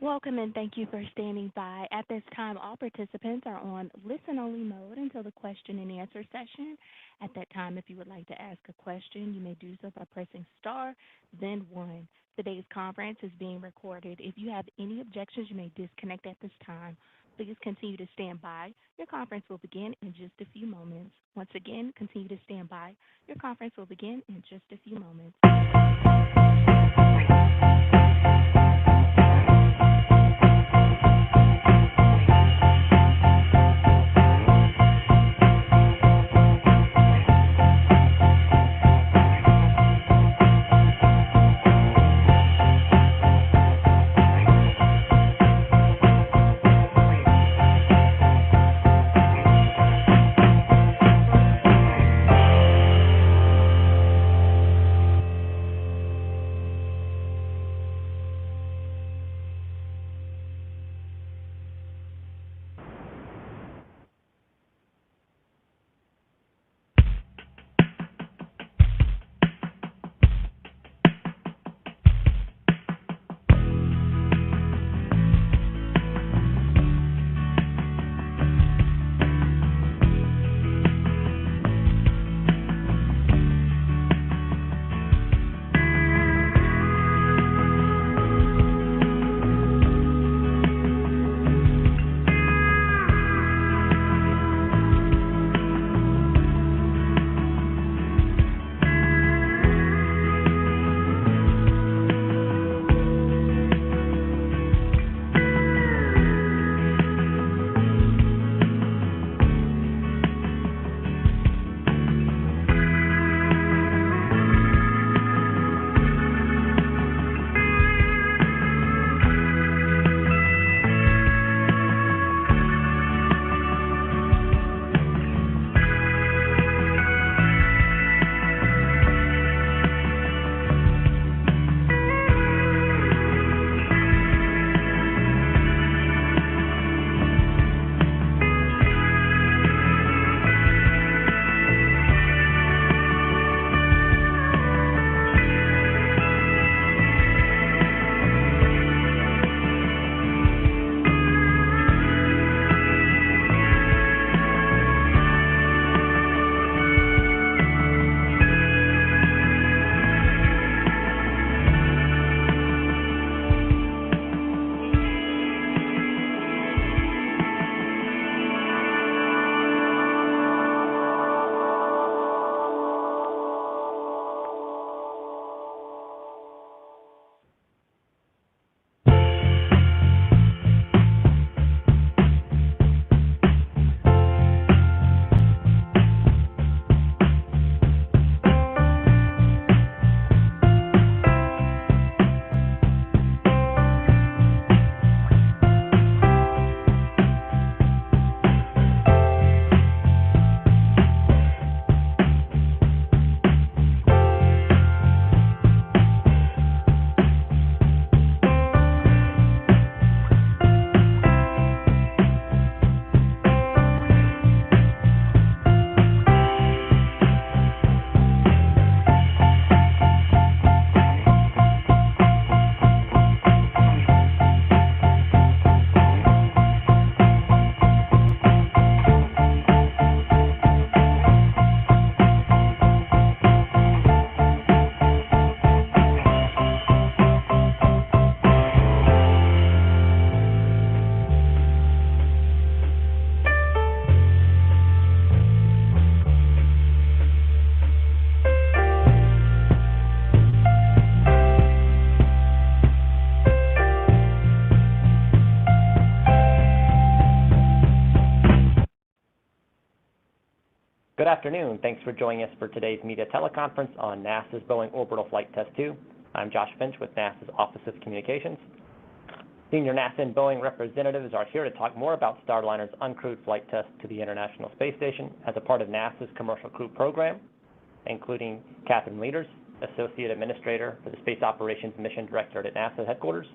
Welcome and thank you for standing by. At this time, all participants are on listen-only mode until the question and answer session. At that time, if you would like to ask a question, you may do so by pressing star, then 1. Today's conference is being recorded. If you have any objections, you may disconnect at this time. Please continue to stand by. Your conference will begin in just a few moments. Once again, continue to stand by. Your conference will begin in just a few moments. Good afternoon. Thanks for joining us for today's media teleconference on NASA's Boeing Orbital Flight Test 2. I'm Josh Finch with NASA's Office of Communications. Senior NASA and Boeing representatives are here to talk more about Starliner's uncrewed flight test to the International Space Station as a part of NASA's Commercial Crew Program, including Kathryn Lueders, Associate Administrator for the Space Operations Mission Directorate at NASA Headquarters,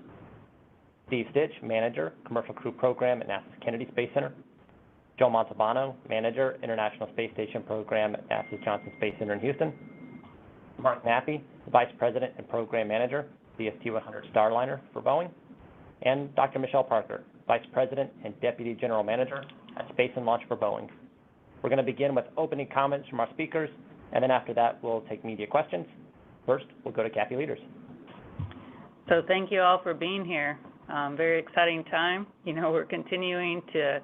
Steve Stich, Manager, Commercial Crew Program at NASA's Kennedy Space Center, Joe Montalbano, Manager, International Space Station Program at NASA's Johnson Space Center in Houston, Nappi, Vice President and Program Manager, VST-100 Starliner for Boeing, and Dr. Michelle Parker, Vice President and Deputy General Manager at Space and Launch for Boeing. We're going to begin with opening comments from our speakers, and then after that, we'll take media questions. First, we'll go to Kathryn Lueders. So thank you all for being here. Very exciting time. You know, we're continuing to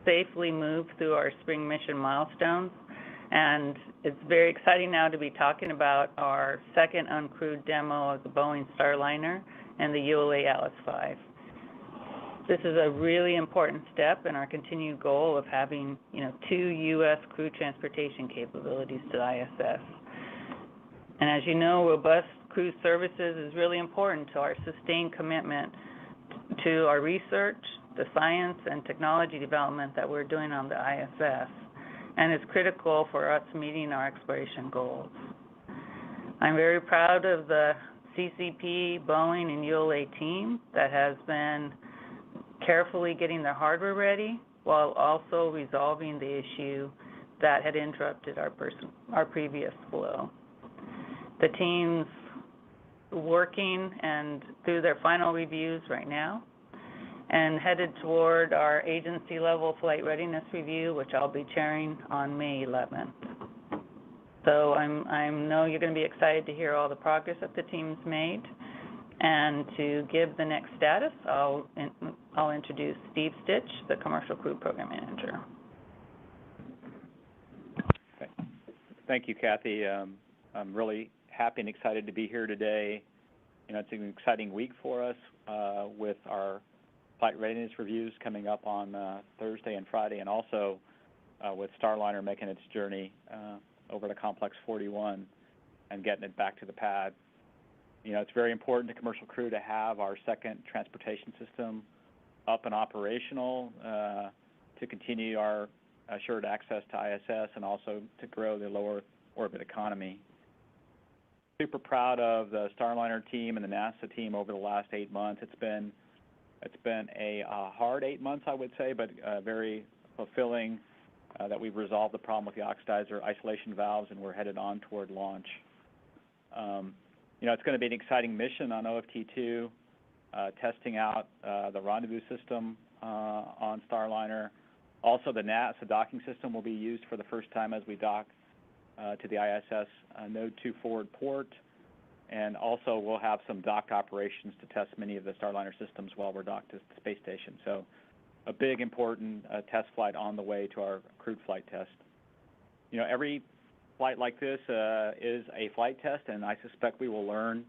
safely move through our spring mission milestones, and it's very exciting now to be talking about our second uncrewed demo of the Boeing Starliner and the ULA Atlas V. This is a really important step in our continued goal of having, two U.S. crew transportation capabilities to the ISS. And as you know, robust crew services is really important to our sustained commitment to our research, the science and technology development that we're doing on the ISS, and it's critical for us meeting our exploration goals. I'm very proud of the CCP, Boeing, and ULA team that has been carefully getting their hardware ready while also resolving the issue that had interrupted our previous flow. The team's working and through their final reviews right now and headed toward our agency-level flight readiness review, which I'll be chairing on May 11th. So I know you're going to be excited to hear all the progress that the team's made. And to give the next status, I'll introduce Steve Stich, the Commercial Crew Program Manager. Okay. Thank you, Kathy. I'm really happy and excited to be here today. It's an exciting week for us with our flight readiness reviews coming up on Thursday and Friday, and also with Starliner making its journey over to Complex 41 and getting it back to the pad. It's very important to commercial crew to have our second transportation system up and operational to continue our assured access to ISS and also to grow the lower orbit economy. Super proud of the Starliner team and the NASA team over the last 8 months. It's been a hard 8 months, I would say, but very fulfilling that we've resolved the problem with the oxidizer isolation valves and we're headed on toward launch. It's going to be an exciting mission on OFT-2, testing out the rendezvous system on Starliner. Also, the NASA docking system will be used for the first time as we dock to the ISS Node 2 forward port. And also, we'll have some docked operations to test many of the Starliner systems while we're docked to the space station. So a big, important test flight on the way to our crewed flight test. Every flight like this is a flight test, and I suspect we will learn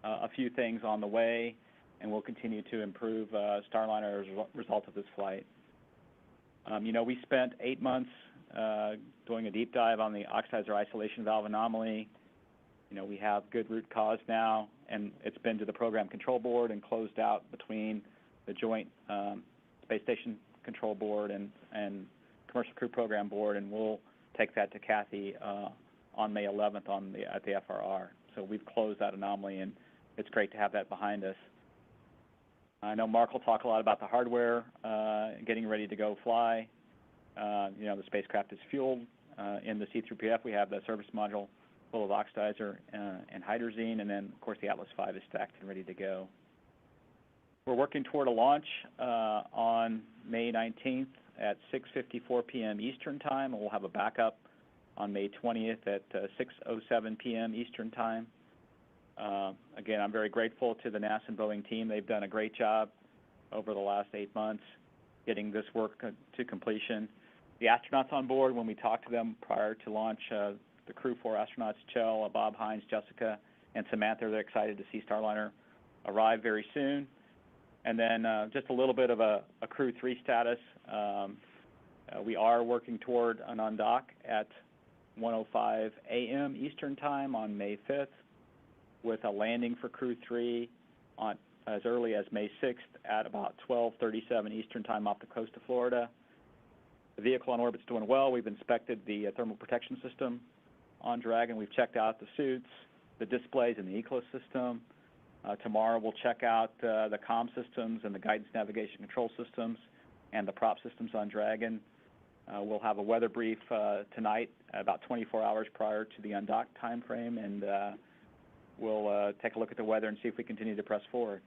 a few things on the way, and we'll continue to improve Starliner as a result of this flight. We spent 8 months doing a deep dive on the oxidizer isolation valve anomaly. We have good root cause now, and it's been to the program control board and closed out between the joint Space Station Control Board and Commercial Crew Program Board, and we'll take that to Kathy on May 11th at the FRR. So we've closed that anomaly, and it's great to have that behind us. I know Mark will talk a lot about the hardware, getting ready to go fly. The spacecraft is fueled. In the C3PF, we have the service module full of oxidizer and hydrazine, and then, of course, the Atlas V is stacked and ready to go. We're working toward a launch on May 19th at 6:54 p.m. Eastern Time, and we'll have a backup on May 20th at 6:07 p.m. Eastern Time. Again, I'm very grateful to the NASA and Boeing team. They've done a great job over the last 8 months getting this work to completion. The astronauts on board, when we talked to them prior to launch, the crew 4 astronauts, Chell, Bob, Hines, Jessica, and Samantha, they're excited to see Starliner arrive very soon. And then just a little bit of a Crew 3 status. We are working toward an undock at 1:05 a.m. Eastern Time on May 5th, with a landing for Crew 3 on as early as May 6th at about 12:37 Eastern Time off the coast of Florida. The vehicle on orbit's doing well. We've inspected the thermal protection system on Dragon. We've checked out the suits, the displays, and the ecosystem. Tomorrow we'll check out the comm systems and the guidance navigation control systems and the prop systems on Dragon. We'll have a weather brief tonight, about 24 hours prior to the undock time frame, and we'll take a look at the weather and see if we continue to press forward.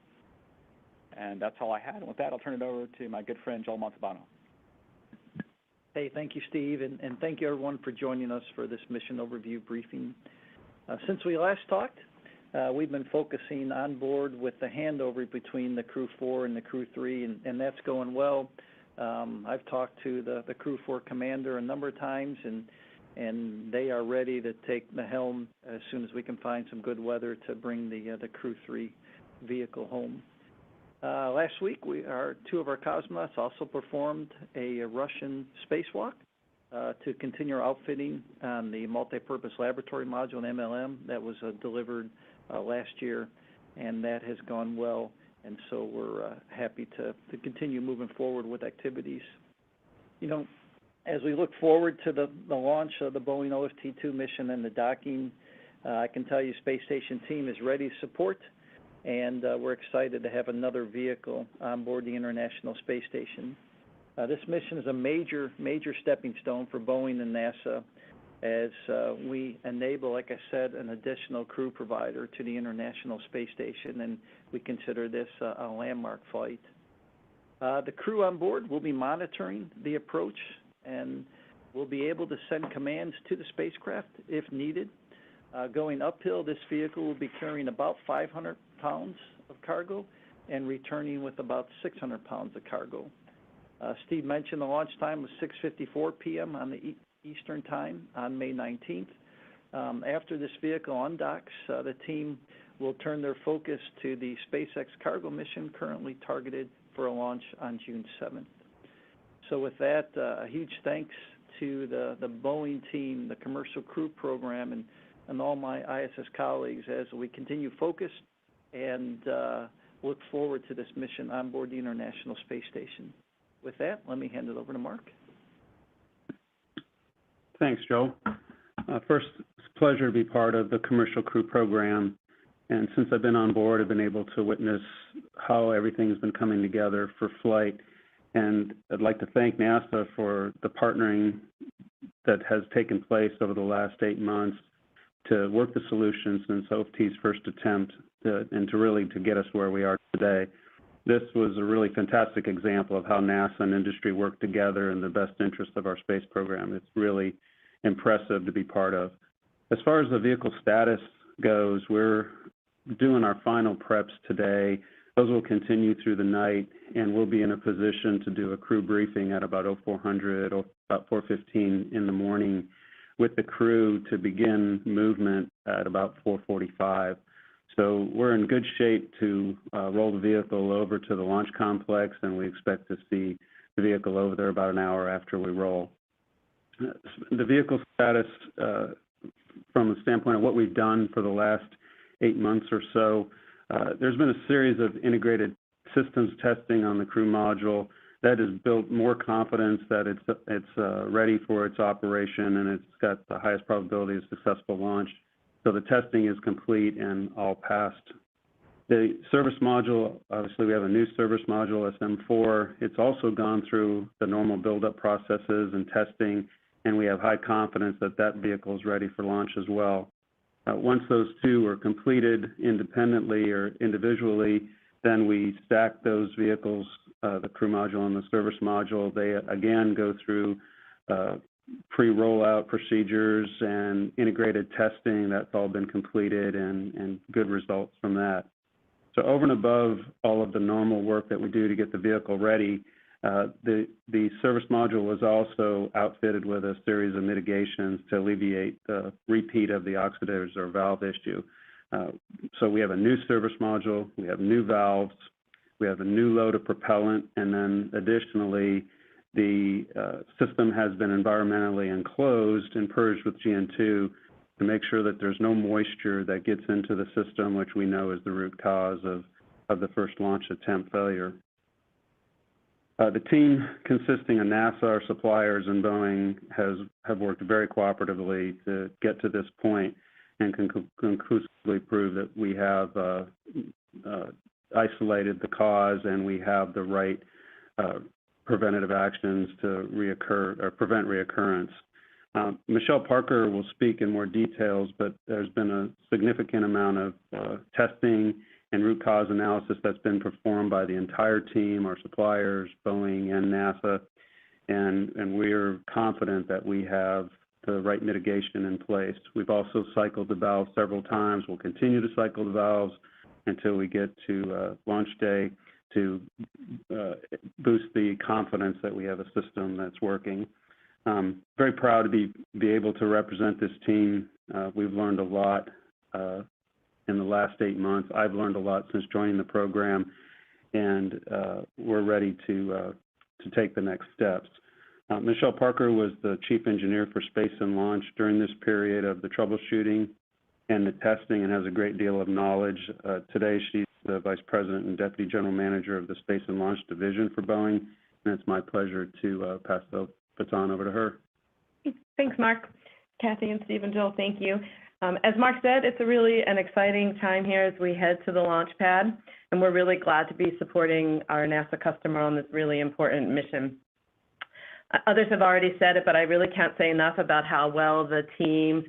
And that's all I had. And with that, I'll turn it over to my good friend, Joel Montalbano. Hey, thank you, Steve, and thank you, everyone, for joining us for this mission overview briefing. Since we last talked, we've been focusing on board with the handover between the Crew 4 and the Crew 3, and that's going well. I've talked to the Crew 4 commander a number of times, and they are ready to take the helm as soon as we can find some good weather to bring the Crew 3 vehicle home. Last week, two of our cosmonauts also performed a Russian spacewalk to continue our outfitting on the multipurpose laboratory module and MLM that was delivered last year, and that has gone well. And so we're happy to continue moving forward with activities. You know, as we look forward to the launch of the Boeing OFT-2 mission and the docking, I can tell you Space Station team is ready to support, and we're excited to have another vehicle on board the International Space Station. This mission is a major stepping stone for Boeing and NASA as we enable, like I said, an additional crew provider to the International Space Station, and we consider this a landmark flight. The crew on board will be monitoring the approach, and we'll be able to send commands to the spacecraft if needed. Going uphill, this vehicle will be carrying about 500 pounds of cargo and returning with about 600 pounds of cargo. Steve mentioned the launch time was 6:54 p.m. on the Eastern Time on May 19th. After this vehicle undocks, the team will turn their focus to the SpaceX cargo mission currently targeted for a launch on June 7th. So with that, a huge thanks to the Boeing team, the Commercial Crew Program, and all my ISS colleagues as we continue focused and look forward to this mission on board the International Space Station. With that, let me hand it over to Mark. Thanks, Joe. First, it's a pleasure to be part of the Commercial Crew Program. And since I've been on board, I've been able to witness how everything's been coming together for flight. And I'd like to thank NASA for the partnering that has taken place over the last 8 months to work the solution since OFT's first attempt and to get us where we are today. This was a really fantastic example of how NASA and industry work together in the best interest of our space program. It's really impressive to be part of. As far as the vehicle status goes, we're doing our final preps today. Those will continue through the night, and we'll be in a position to do a crew briefing at about 0400 or about 4:15 in the morning with the crew to begin movement at about 4:45. So we're in good shape to roll the vehicle over to the launch complex, and we expect to see the vehicle over there about an hour after we roll. The vehicle status, from the standpoint of what we've done for the last 8 months or so, there's been a series of integrated systems testing on the crew module that has built more confidence that it's ready for its operation, and it's got the highest probability of successful launch. So the testing is complete and all passed. The service module, obviously we have a new service module, SM4. It's also gone through the normal build-up processes and testing, and we have high confidence that that vehicle is ready for launch as well. Once those two are completed independently or individually, then we stack those vehicles, the crew module and the service module. They again go through pre-rollout procedures and integrated testing. That's all been completed and good results from that. So over and above all of the normal work that we do to get the vehicle ready, the service module was also outfitted with a series of mitigations to alleviate the repeat of the oxidizers or valve issue. So we have a new service module, we have new valves, we have a new load of propellant, and then additionally, the system has been environmentally enclosed and purged with GN2 to make sure that there's no moisture that gets into the system, which we know is the root cause of the first launch attempt failure. The team consisting of NASA, our suppliers, and Boeing have worked very cooperatively to get to this point and can conclusively prove that we have isolated the cause and we have the right preventative actions to prevent reoccurrence. Michelle Parker will speak in more details, but there's been a significant amount of testing and root cause analysis that's been performed by the entire team, our suppliers, Boeing and NASA, and we're confident that we have the right mitigation in place. We've also cycled the valves several times. We'll continue to cycle the valves until we get to launch day to boost the confidence that we have a system that's working. Very proud to be able to represent this team. We've learned a lot in the last 8 months. I've learned a lot since joining the program, and we're ready to take the next steps. Michelle Parker was the Chief Engineer for Space and Launch during this period of the troubleshooting and the testing and has a great deal of knowledge. Today, she's the Vice President and Deputy General Manager of the Space and Launch Division for Boeing, and it's my pleasure to pass the baton over to her. Thanks, Mark. Kathy and Steve and Jill, thank you. As Mark said, it's really an exciting time here as we head to the launch pad, and we're really glad to be supporting our NASA customer on this really important mission. Others have already said it, but I really can't say enough about how well the team,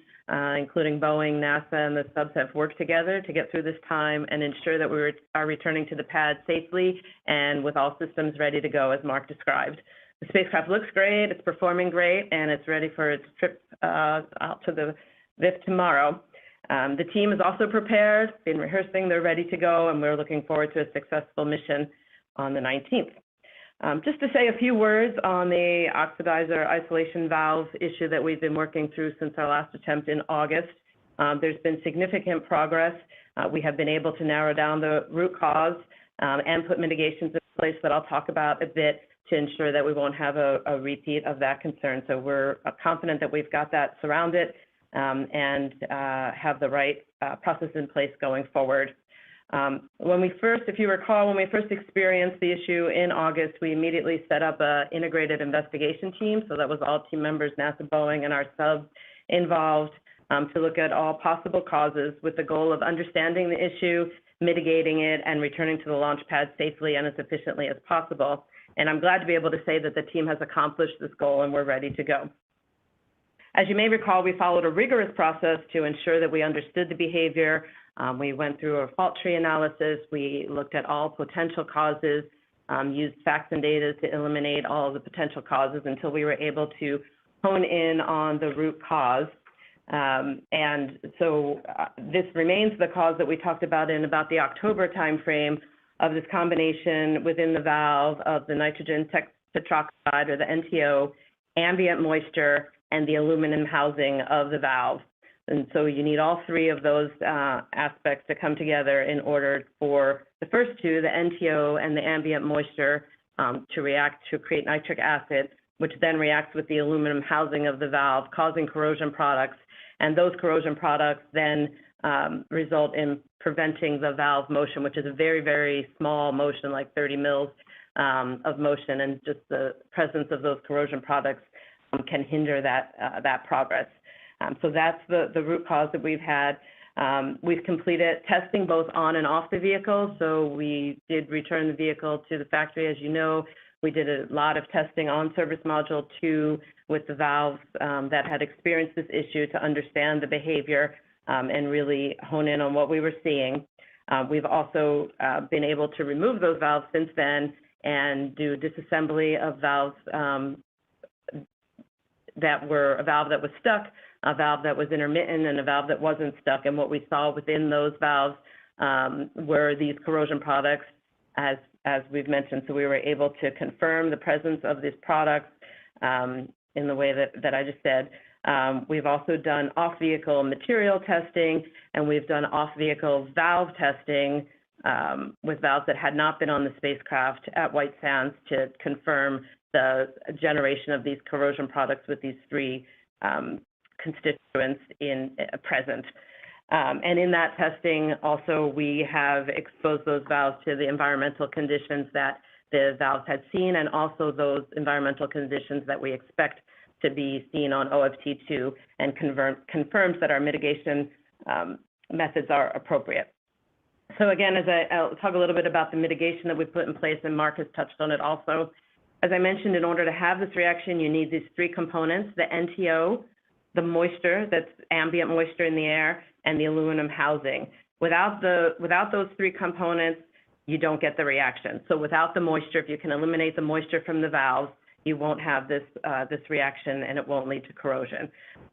including Boeing, NASA, and the subs have worked together to get through this time and ensure that we are returning to the pad safely and with all systems ready to go, as Mark described. The spacecraft looks great, it's performing great, and it's ready for its trip out to the VIF tomorrow. The team is also prepared, been rehearsing, they're ready to go, and we're looking forward to a successful mission on the 19th. Just to say a few words on the oxidizer isolation valve issue that we've been working through since our last attempt in August. There's been significant progress. We have been able to narrow down the root cause and put mitigations in place that I'll talk about a bit to ensure that we won't have a repeat of that concern. So we're confident that we've got that surrounded and have the right process in place going forward. When we first, if you recall, when we first experienced the issue in August, we immediately set up an integrated investigation team. So that was all team members, NASA, Boeing, and our subs involved to look at all possible causes with the goal of understanding the issue, mitigating it, and returning to the launch pad safely and as efficiently as possible. And I'm glad to be able to say that the team has accomplished this goal and we're ready to go. As you may recall, we followed a rigorous process to ensure that we understood the behavior. We went through a fault tree analysis. We looked at all potential causes, used facts and data to eliminate all of the potential causes until we were able to hone in on the root cause. And so this remains the cause that we talked about in about the October timeframe of this combination within the valve of the nitrogen tetroxide, or the NTO, ambient moisture, and the aluminum housing of the valve. And so you need all three of those aspects to come together in order for the first two, the NTO and the ambient moisture, to react to create nitric acid, which then reacts with the aluminum housing of the valve, causing corrosion products. And those corrosion products then result in preventing the valve motion, which is a very, very small motion, like 30 mils of motion, and just the presence of those corrosion products can hinder that progress. So that's the root cause that we've had. We've completed testing both on and off the vehicle. So we did return the vehicle to the factory. As you know, we did a lot of testing on Service Module 2 with the valves that had experienced this issue to understand the behavior and really hone in on what we were seeing. We've also been able to remove those valves since then and do disassembly of valves that were a valve that was stuck, a valve that was intermittent, and a valve that wasn't stuck. And what we saw within those valves were these corrosion products, as we've mentioned. So we were able to confirm the presence of these products in the way that I just said. We've also done off-vehicle material testing, and we've done off-vehicle valve testing with valves that had not been on the spacecraft at White Sands to confirm the generation of these corrosion products with these three constituents present. And in that testing, also, we have exposed those valves to the environmental conditions that the valves had seen, and also those environmental conditions that we expect to be seen on OFT-2, and confirms that our mitigation methods are appropriate. So again, I'll talk a little bit about the mitigation that we put in place, and Mark has touched on it also. As I mentioned, in order to have this reaction, you need these three components: the NTO, the moisture, that's ambient moisture in the air, and the aluminum housing. Without those three components, you don't get the reaction. So without the moisture, if you can eliminate the moisture from the valves, you won't have this reaction and it won't lead to corrosion.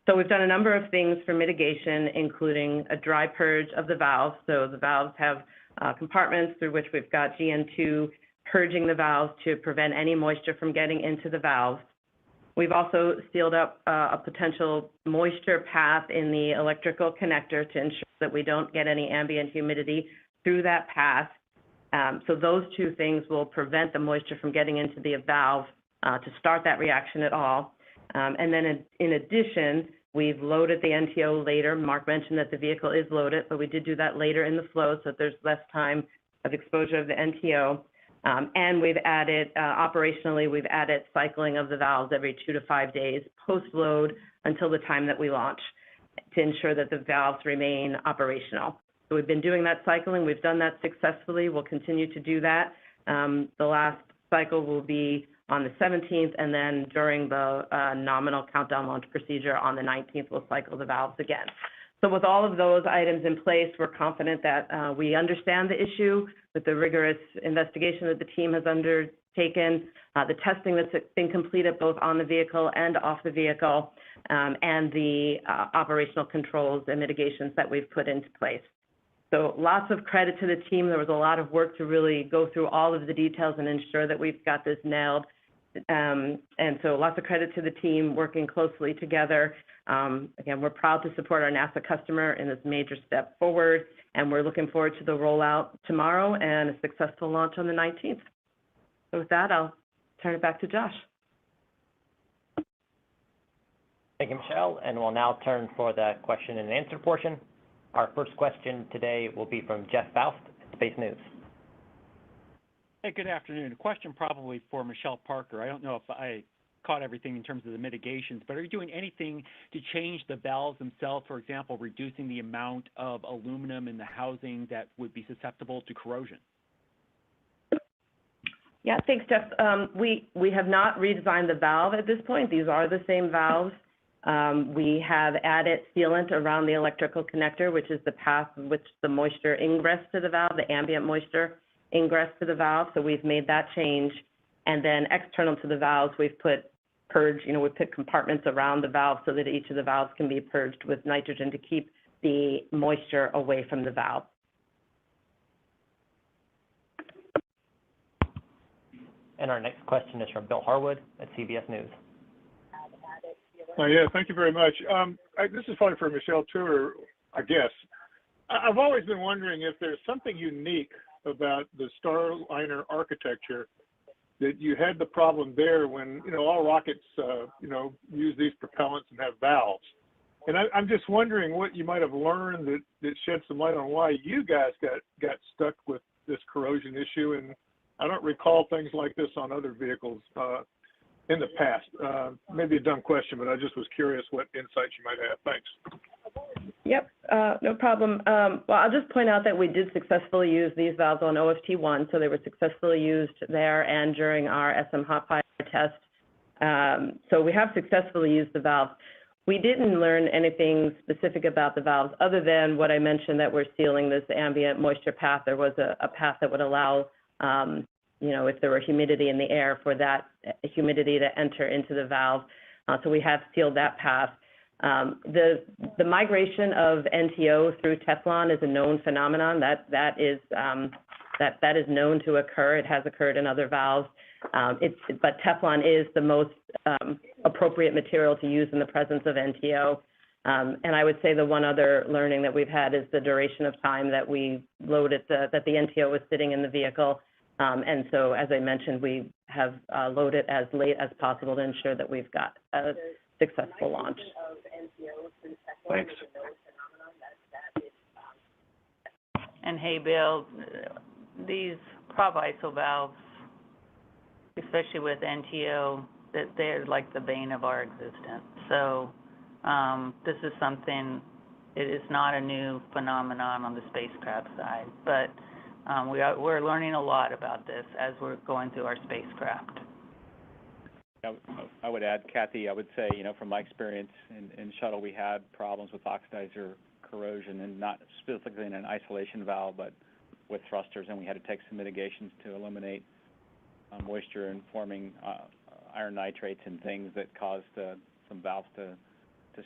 So we've done a number of things for mitigation, including a dry purge of the valves. So the valves have compartments through which we've got GN2 purging the valves to prevent any moisture from getting into the valves. We've also sealed up a potential moisture path in the electrical connector to ensure that we don't get any ambient humidity through that path. So those two things will prevent the moisture from getting into the valve to start that reaction at all. And then in addition, we've loaded the NTO later. Mark mentioned that the vehicle is loaded, but we did do that later in the flow so that there's less time of exposure of the NTO. And we've added, operationally, we've added cycling of the valves every 2 to 5 days post-load until the time that we launch to ensure that the valves remain operational. So we've been doing that cycling. We've done that successfully. We'll continue to do that. The last cycle will be on the 17th, and then during the nominal countdown launch procedure on the 19th, we'll cycle the valves again. So with all of those items in place, we're confident that we understand the issue with the rigorous investigation that the team has undertaken, the testing that's been completed both on the vehicle and off the vehicle, and the operational controls and mitigations that we've put into place. So lots of credit to the team. There was a lot of work to really go through all of the details and ensure that we've got this nailed. And so lots of credit to the team working closely together. Again, we're proud to support our NASA customer in this major step forward, and we're looking forward to the rollout tomorrow and a successful launch on the 19th. So with that, I'll turn it back to Josh. Thank you, Michelle. And we'll now turn for the question and answer portion. Our first question today will be from Jeff Faust at Space News. Hey, good afternoon. A question probably for Michelle Parker. I don't know if I caught everything in terms of the mitigations, but are you doing anything to change the valves themselves, for example, reducing the amount of aluminum in the housing that would be susceptible to corrosion? Yeah, thanks, Jeff. We have not redesigned the valve at this point. These are the same valves. We have added sealant around the electrical connector, which is the path in which the moisture ingress to the valve, the ambient moisture ingress to the valve. So we've made that change. And then external to the valves, we've put we've put compartments around the valve so that each of the valves can be purged with nitrogen to keep the moisture away from the valve. And our next question is from Bill Harwood at CBS News. Yeah, thank you very much. This is probably for Michelle too, I guess. I've always been wondering if there's something unique about the Starliner architecture that you had the problem there when, all rockets, use these propellants and have valves. And I'm just wondering what you might have learned that shed some light on why you guys got stuck with this corrosion issue. And I don't recall things like this on other vehicles in the past. Maybe a dumb question, but I just was curious what insights you might have. Thanks. Yep, no problem. Well, I'll just point out that we did successfully use these valves on OFT-1, so they were successfully used there and during our SM hot fire test. So we have successfully used the valves. We didn't learn anything specific about the valves other than what I mentioned, that we're sealing this ambient moisture path. There was a path that would allow, if there were humidity in the air, for that humidity to enter into the valve. So we have sealed that path. The migration of NTO through Teflon is a known phenomenon. That is known to occur. It has occurred in other valves. But Teflon is the most appropriate material to use in the presence of NTO. And I would say the one other learning that we've had is the duration of time that we loaded, that the NTO was sitting in the vehicle. And so, as I mentioned, we have loaded as late as possible to ensure that we've got a successful launch. Thanks. And hey, Bill, these prop ISO valves, especially with NTO, that they're like the bane of our existence. So this is something, it is not a new phenomenon on the spacecraft side, but we're learning a lot about this as we're going through our spacecraft. I would add, Kathy, I would say, from my experience in shuttle, we had problems with oxidizer corrosion, and not specifically in an isolation valve, but with thrusters, and we had to take some mitigations to eliminate moisture and forming iron nitrates and things that caused some valves to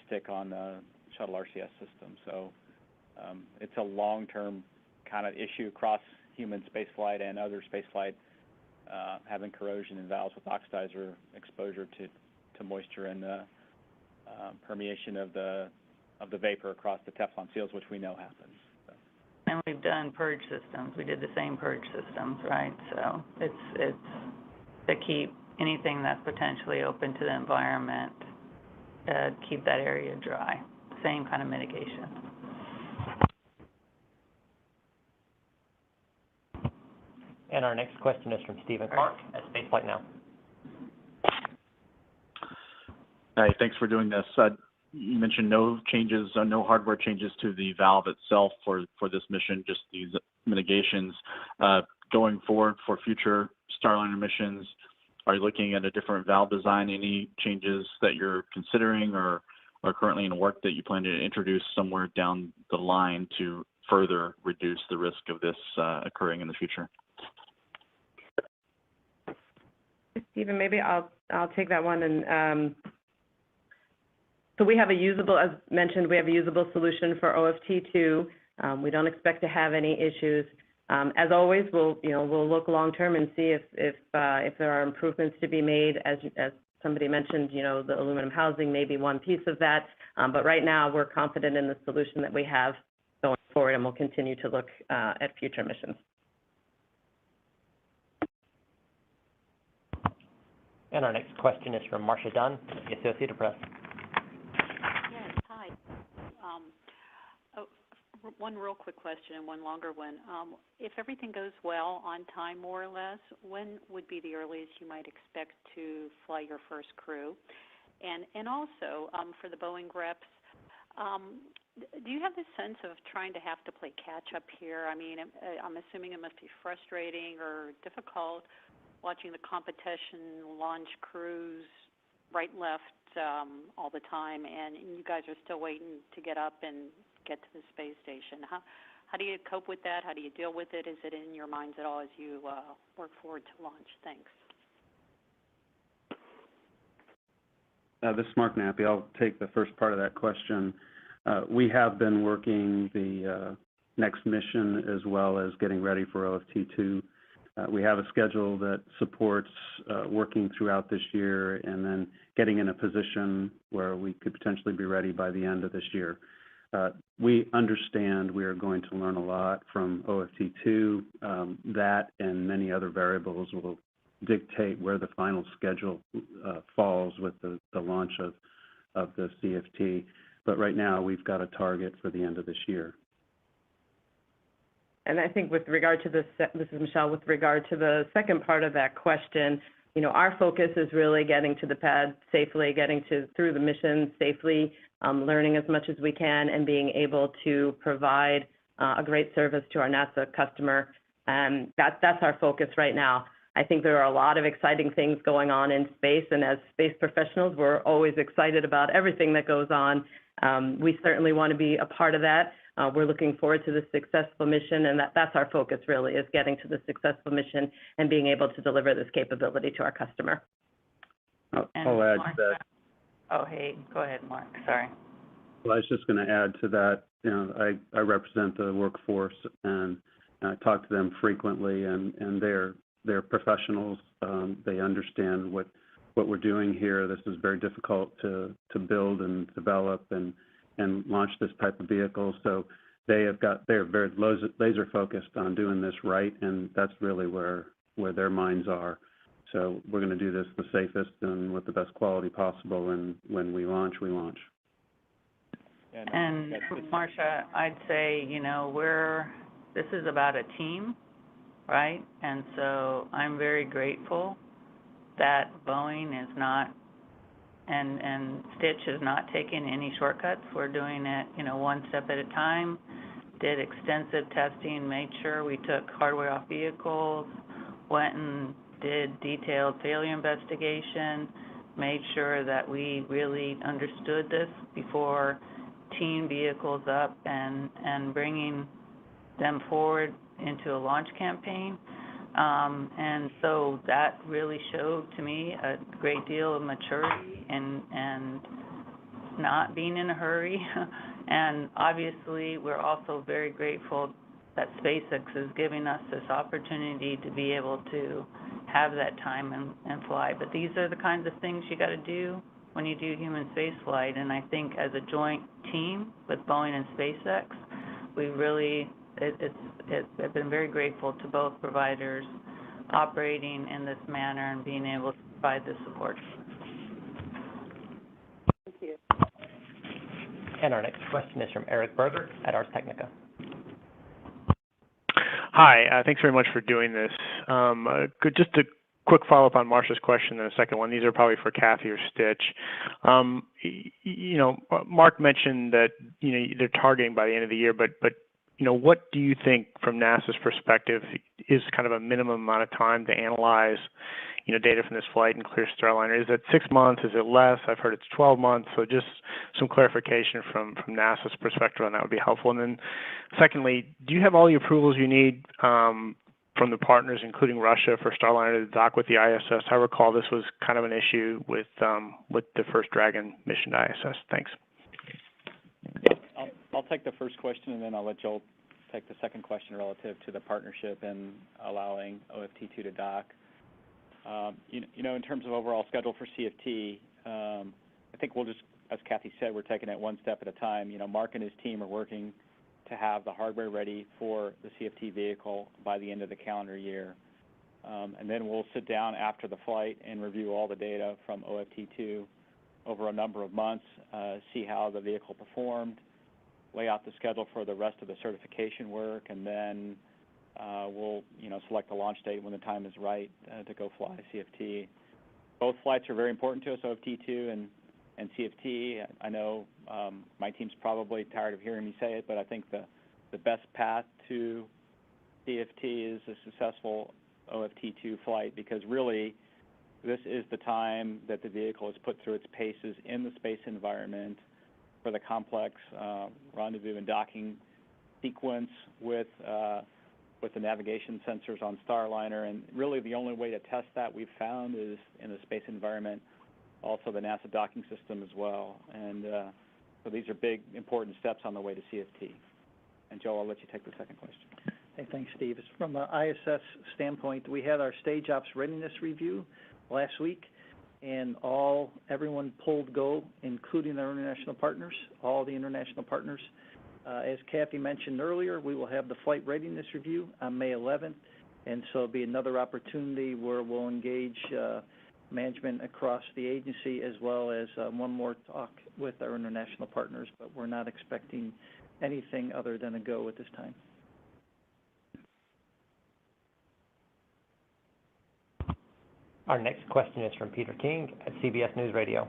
stick on the shuttle RCS system. So it's a long-term kind of issue across human spaceflight and other spaceflight, having corrosion in valves with oxidizer exposure to moisture and permeation of the vapor across the Teflon seals, which we know happens. So. And we've done purge systems. We did the same purge systems, right? So it's to keep anything that's potentially open to the environment, keep that area dry. Same kind of mitigation. And our next question is from Stephen Clark at Spaceflight Now. Hi, thanks for doing this. You mentioned no changes, no hardware changes to the valve itself for this mission, just these mitigations. Going forward for future Starliner missions, are you looking at a different valve design? Any changes that you're considering or are currently in work that you plan to introduce somewhere down the line to further reduce the risk of this occurring in the future? Stephen, maybe I'll take that one. And so we have a usable, as mentioned, we have a usable solution for OFT-2. We don't expect to have any issues. As always, we'll look long term and see if there are improvements to be made. As somebody mentioned, the aluminum housing may be one piece of that. But right now, we're confident in the solution that we have going forward, and we'll continue to look at future missions. And our next question is from Marcia Dunn, the Associated Press. Yes, hi. One real quick question and one longer one. If everything goes well on time, more or less, when would be the earliest you might expect to fly your first crew? And also, for the Boeing reps, do you have this sense of trying to have to play catch-up here? I mean, I'm assuming it must be frustrating or difficult watching the competition launch crews right, left all the time, and you guys are still waiting to get up and get to the space station. How do you cope with that? How do you deal with it? Is it in your minds at all as you work forward to launch? Thanks. This is Mark Nappi. I'll take the first part of that question. We have been working the next mission as well as getting ready for OFT-2. We have a schedule that supports working throughout this year and then getting in a position where we could potentially be ready by the end of this year. We understand we are going to learn a lot from OFT-2. That and many other variables will dictate where the final schedule falls with the launch of the CFT. But right now, we've got a target for the end of this year. And I think with regard to this is Michelle, with regard to the second part of that question, our focus is really getting to the pad safely, getting through the mission safely, learning as much as we can, and being able to provide a great service to our NASA customer. And that's our focus right now. I think there are a lot of exciting things going on in space, and as space professionals, we're always excited about everything that goes on. We certainly want to be a part of that. We're looking forward to the successful mission, and that's our focus really, is getting to the successful mission and being able to deliver this capability to our customer. I'll add to that. Oh, hey, go ahead, Mark. Sorry. Well, I was just going to add to that. I represent the workforce, and I talk to them frequently, and they're professionals. They understand what we're doing here. This is very difficult to build and develop and launch this type of vehicle. So they're very laser focused on doing this right, and that's really where their minds are. So we're going to do this the safest and with the best quality possible, and when we launch, we launch. And Marcia, I'd say, this is about a team, right? And so I'm very grateful that Boeing is not and Stich is not taking any shortcuts. We're doing it, one step at a time. Did extensive testing, made sure we took hardware off vehicles, went and did detailed failure investigation, made sure that we really understood this before routine vehicles up and bringing them forward into a launch campaign. And so that really showed to me a great deal of maturity and not being in a hurry. And obviously, we're also very grateful that SpaceX is giving us this opportunity to be able to have that time and fly. But these are the kinds of things you got to do when you do human space flight. And I think as a joint team with Boeing and SpaceX, we really, I've been very grateful to both providers operating in this manner and being able to provide this support. Thank you. And our next question is from Eric Berger at Ars Technica. Hi, thanks very much for doing this. Just a quick follow-up on Marsha's question and a second one. These are probably for Kathy or Stich. Mark mentioned that, they're targeting by the end of the year, but what do you think from NASA's perspective is kind of a minimum amount of time to analyze, data from this flight and clear Starliner? Is it 6 months? Is it less? I've heard it's 12 months. So just some clarification from NASA's perspective on that would be helpful. And then secondly, do you have all the approvals you need from the partners, including Russia, for Starliner to dock with the ISS? I recall this was kind of an issue with the first Dragon mission to ISS. Thanks. I'll take the first question, and then I'll let Joel take the second question relative to the partnership and allowing OFT-2 to dock. In terms of overall schedule for CFT, I think we'll just, as Kathy said, we're taking it one step at a time. Mark and his team are working to have the hardware ready for the CFT vehicle by the end of the calendar year. And then we'll sit down after the flight and review all the data from OFT-2 over a number of months, see how the vehicle performed, lay out the schedule for the rest of the certification work, and then we'll select a launch date when the time is right to go fly CFT. Both flights are very important to us, OFT-2 and CFT. I know my team's probably tired of hearing me say it, but I think the best path to CFT is a successful OFT-2 flight, because really this is the time that the vehicle is put through its paces in the space environment for the complex rendezvous and docking sequence with the navigation sensors on Starliner. And really the only way to test that we've found is in the space environment, also the NASA docking system as well. And so these are big, important steps on the way to CFT. And Joe, I'll let you take the second question. Hey, thanks, Steve. From the ISS standpoint, we had our stage ops readiness review last week, and everyone pulled go, including our international partners, all the international partners. As Kathy mentioned earlier, we will have the flight readiness review on May 11th, and so it'll be another opportunity where we'll engage management across the agency, as well as one more talk with our international partners, but we're not expecting anything other than a go at this time. Our next question is from Peter King at CBS News Radio.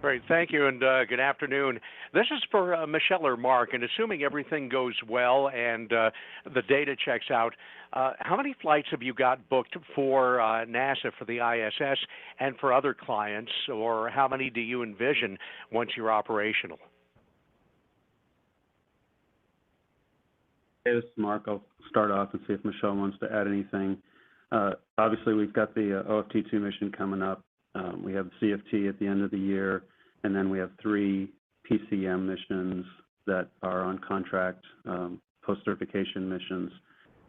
Great, thank you, and good afternoon. This is for Michelle or Mark, and assuming everything goes well and the data checks out, how many flights have you got booked for NASA for the ISS and for other clients, or how many do you envision once you're operational? Hey, this is Mark. I'll start off and see if Michelle wants to add anything. Obviously, we've got the OFT-2 mission coming up. We have CFT at the end of the year, and then we have 3 PCM missions that are on contract, post-certification missions,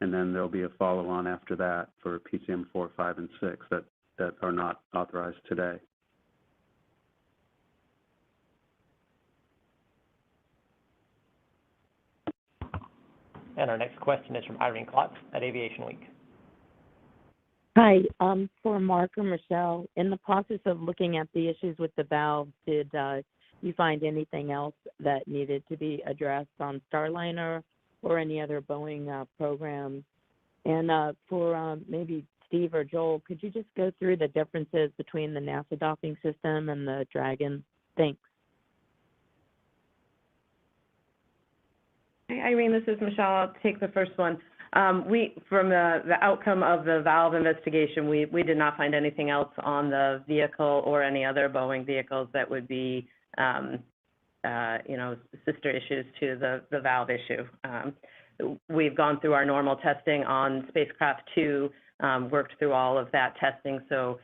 and then there'll be a follow-on after that for PCM 4, 5, and 6 that are not authorized today. And our next question is from Irene Klotz at Aviation Week. Hi, for Mark or Michelle, in the process of looking at the issues with the valves, did you find anything else that needed to be addressed on Starliner or any other Boeing programs? And for maybe Steve or Joel, could you just go through the differences between the NASA docking system and the Dragon? Thanks. Hi, Irene, this is Michelle. I'll take the first one. From the outcome of the valve investigation, we did not find anything else on the vehicle or any other Boeing vehicles that would be sister issues to the valve issue. We've gone through our normal testing on spacecraft 2, worked through all of that testing, so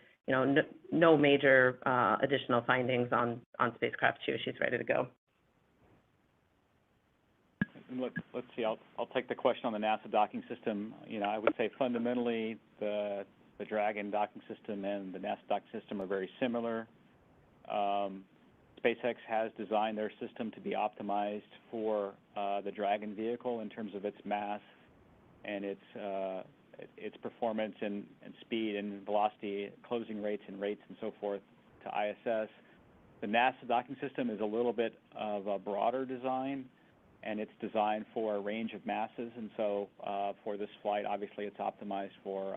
no major additional findings on spacecraft 2. She's ready to go. Let's see. I'll take the question on the NASA docking system. I would say fundamentally the Dragon docking system and the NASA docking system are very similar. SpaceX has designed their system to be optimized for the Dragon vehicle in terms of its mass and its performance and speed and velocity, closing rates and so forth to ISS. The NASA docking system is a little bit of a broader design, and it's designed for a range of masses. And so for this flight, obviously it's optimized for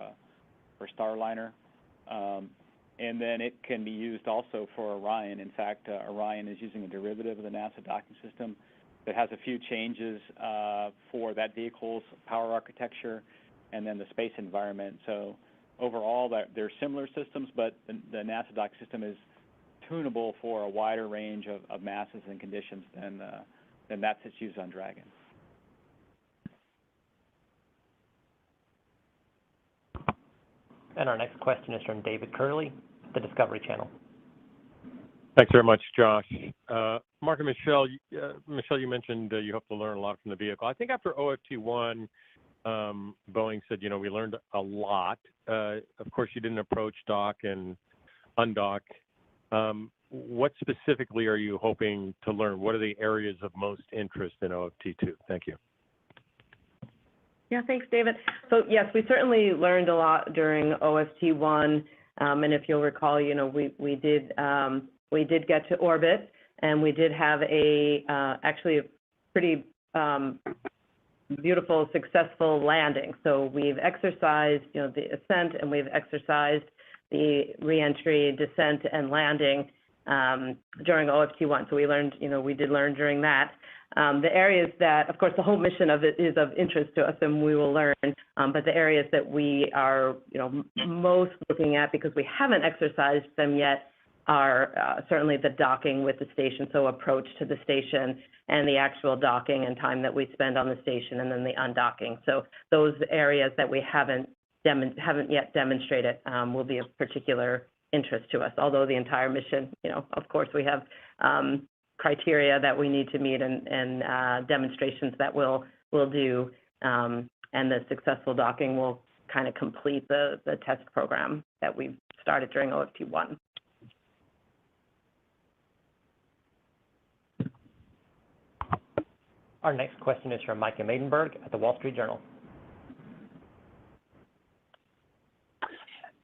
Starliner. And then it can be used also for Orion. In fact, Orion is using a derivative of the NASA docking system that has a few changes for that vehicle's power architecture and then the space environment. So overall, they're similar systems, but the NASA docking system is tunable for a wider range of masses and conditions than that's used on Dragon. And our next question is from David Curley, the Discovery Channel. Thanks very much, Josh. Mark and Michelle, you mentioned you hope to learn a lot from the vehicle. I think after OFT-1, Boeing said, we learned a lot. Of course, you didn't approach dock and undock. What specifically are you hoping to learn? What are the areas of most interest in OFT-2? Thank you. Yeah, thanks, David. So yes, we certainly learned a lot during OFT-1, and if you'll recall, we did get to orbit, and we did have actually a pretty beautiful, successful landing. So we've exercised, the ascent, and we've exercised the reentry, descent, and landing during OFT-1. So we learned, we did learn during that. The areas that, of course, the whole mission of it is of interest to us, and we will learn. But the areas that we are, most looking at, because we haven't exercised them yet, are certainly the docking with the station, so approach to the station, and the actual docking and time that we spend on the station, and then the undocking. So those areas that we haven't yet demonstrated will be of particular interest to us. Although the entire mission, of course, we have criteria that we need to meet and demonstrations that we'll do, and the successful docking will kind of complete the test program that we've started during OFT-1. Our next question is from Micah Maidenberg at the Wall Street Journal.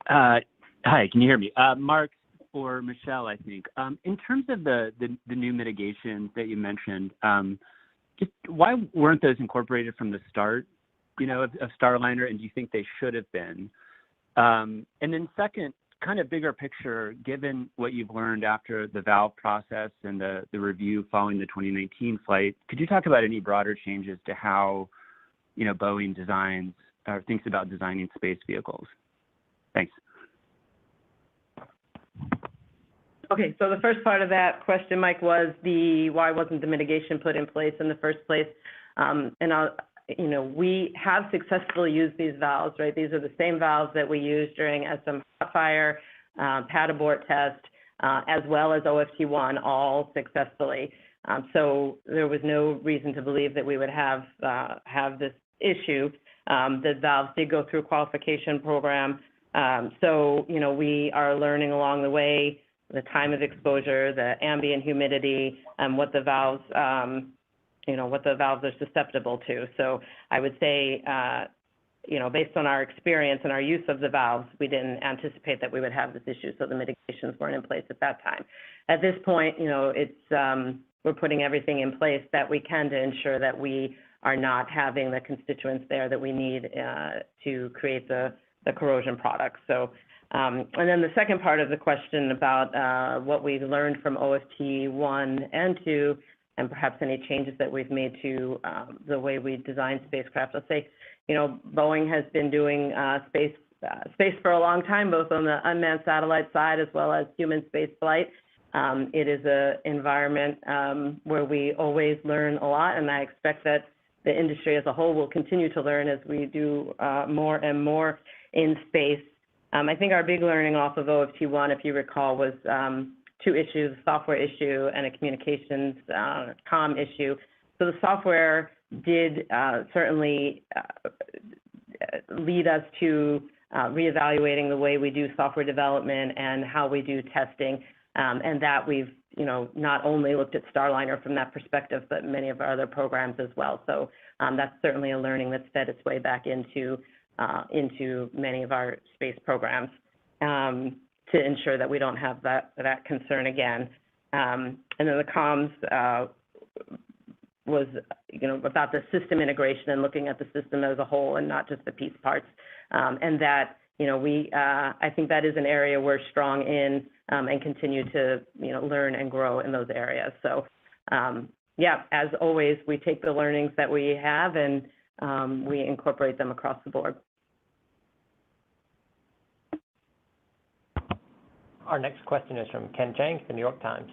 Hi, can you hear me? Mark or Michelle, I think. In terms of the new mitigations that you mentioned, just why weren't those incorporated from the start, of Starliner, and do you think they should have been? And then second, kind of bigger picture, given what you've learned after the valve process and the review following the 2019 flight, could you talk about any broader changes to how, Boeing designs or thinks about designing space vehicles? Thanks. Okay, so the first part of that question, Mike, was why wasn't the mitigation put in place in the first place? We have successfully used these valves, right? These are the same valves that we used during SM Hotfire, pad abort test, as well as OFT-1, all successfully. So there was no reason to believe that we would have this issue. The valves did go through a qualification program. So, we are learning along the way the time of exposure, the ambient humidity, and what the valves are susceptible to. So I would say, based on our experience and our use of the valves, we didn't anticipate that we would have this issue, so the mitigations weren't in place at that time. At this point, we're putting everything in place that we can to ensure that we are not having the constituents there that we need to create the corrosion products. So, and then the second part of the question about what we learned from OFT-1 and 2, and perhaps any changes that we've made to the way we design spacecraft. Let's say, Boeing has been doing space for a long time, both on the unmanned satellite side as well as human space flight. It is an environment where we always learn a lot, and I expect that the industry as a whole will continue to learn as we do more and more in space. I think our big learning off of OFT-1, if you recall, was 2 issues, a software issue and a communications comm issue. So the software did certainly lead us to reevaluating the way we do software development and how we do testing, and that we've not only looked at Starliner from that perspective, but many of our other programs as well. So that's certainly a learning that's fed its way back into many of our space programs to ensure that we don't have that concern again. And then the comms was about the system integration and looking at the system as a whole and not just the piece parts. And that I think that is an area we're strong in and continue to learn and grow in those areas. So yeah, as always, we take the learnings that we have and we incorporate them across the board. Our next question is from Ken Chang, The New York Times.